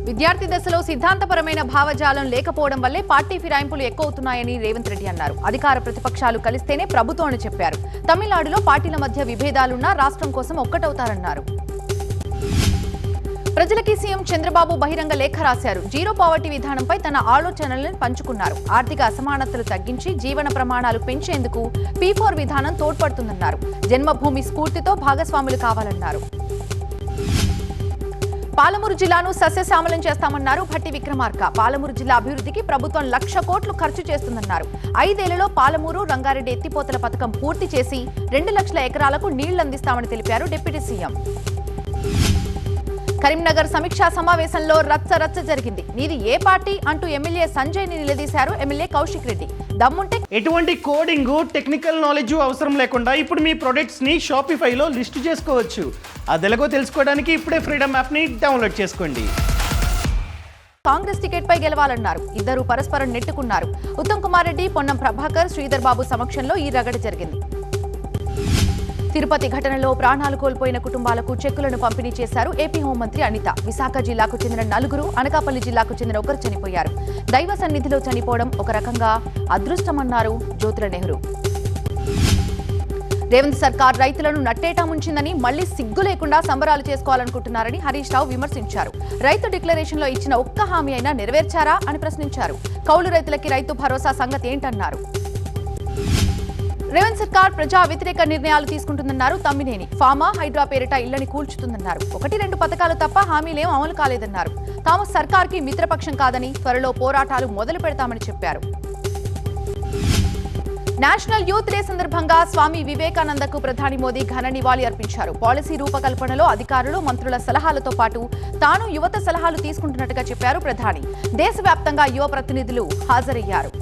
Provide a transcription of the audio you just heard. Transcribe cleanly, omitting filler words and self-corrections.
విద్యార్థి దశలో సిద్ధాంతపరమైన భావజాలం లేకపోవడం వల్లే పార్టీ ఫిరాయింపులు ఎక్కువవుతున్నాయని రేవంత్ రెడ్డి అన్నారు. అధికార ప్రతిపక్షాలు కలిస్తేనే ప్రభుత్వం అని చెప్పారు. తమిళనాడులో పార్టీల మధ్య విభేదాలున్నా రాష్ట్రం కోసం ఒక్కటవుతారన్నారు. ప్రజలకి సీఎం చంద్రబాబు బహిరంగ లేఖ రాశారు. జీరో పావర్టీ విధానంపై తన ఆలోచనలను పంచుకున్నారు. ఆర్థిక అసమానతలు తగ్గించి జీవన ప్రమాణాలు పెంచేందుకు P4 విధానం తోడ్పడుతుందన్నారు. జన్మభూమి స్ఫూర్తితో భాగస్వాములు కావాలన్నారు. పాలమూరు జిల్లాను సస్యశ్యామలం చేస్తామన్నారు భట్టి విక్రమార్క. పాలమూరు జిల్లా అభివృద్ధికి ప్రభుత్వం 1,00,000 కోట్లు ఖర్చు చేస్తుందన్నారు. 5 ఏళ్లలో పాలమూరు రంగారెడ్డి ఎత్తిపోతల పథకం పూర్తి చేసి 2 లక్షల ఎకరాలకు నీళ్లందిస్తామని తెలిపారు డిప్యూటీ సీఎం. కరీంనగర్ సమీక్షా సమావేశంలో రచ్చ జరిగింది. నీది ఏ పార్టీ అంటూ ఎమ్మెల్యే సంజయ్ ని నిలదీశారు ఎమ్మెల్యే కౌశిక్ రెడ్డి. దమ్ముంటే ఎటువంటి కోడింగ్ టెక్నికల్ నాలెడ్జ్ అవసరం లేకుండా ఇప్పుడు మీ ప్రొడక్ట్స్ ని షాపిఫైలో లిస్ట్ చేసుకోవచ్చు. అదెలాగో తెలుసుకోవడానికి ఇప్పుడే ఫ్రీడమ్ యాప్ ని డౌన్లోడ్ చేసుకోండి. కాంగ్రెస్ టికెట్ పై గెలవాలన్నారు. ఇద్దరు పరస్పరం నెట్టుకున్నారు. ఉత్తమ్ కుమార్ రెడ్డి, పొన్నం ప్రభాకర్, శ్రీధర్ బాబు సమక్షంలో ఈ రగడ జరిగింది. తిరుపతి ఘటనలో ప్రాణాలు కోల్పోయిన కుటుంబాలకు చెక్కులను పంపిణీ చేశారు ఏపీ హోంమంత్రి అనిత. విశాఖ జిల్లాకు చెందిన 4, అనకాపల్లి జిల్లాకు చెందిన 1 చనిపోయారు. దైవ సన్నిధిలో చనిపోవడం ఒక రకంగా అదృష్టమన్నారు జ్యోతుల నెహ్రూ. రేవంత్ సర్కార్ రైతులను నట్టేటా ముంచిందని మళ్లీ సిగ్గు లేకుండా సంబరాలు చేసుకోవాలనుకుంటున్నారని హరీష్ రావు విమర్శించారు. రైతు డిక్లరేషన్ లో ఇచ్చిన ఒక్క హామీ అయినా నెరవేర్చారా అని ప్రశ్నించారు. కౌలు రైతులకి రైతు భరోసా సంగతి ఏంటన్నారు. రేవంత్ సర్కార్ ప్రజా వ్యతిరేక నిర్ణయాలు తీసుకుంటుందన్నారు తమ్మినేని. ఫామా, హైడ్రా పేరిట ఇళ్లని కూల్చుతుందన్నారు. 1-2 పథకాలు తప్ప హామీలేం అమలు కాలేదన్నారు. తాము సర్కార్కి మిత్రపక్షం కాదని త్వరలో పోరాటాలు మొదలు పెడతామని చెప్పారు. నేషనల్ యూత్ డే సందర్భంగా స్వామి వివేకానందకు ప్రధాని మోదీ ఘన నివాళి అర్పించారు. పాలసీ రూపకల్పనలో అధికారులు, మంత్రుల సలహాలతో పాటు తాను యువత సలహాలు తీసుకుంటున్నట్టుగా చెప్పారు ప్రధాని. దేశవ్యాప్తంగా యువ ప్రతినిధులు హాజరయ్యారు.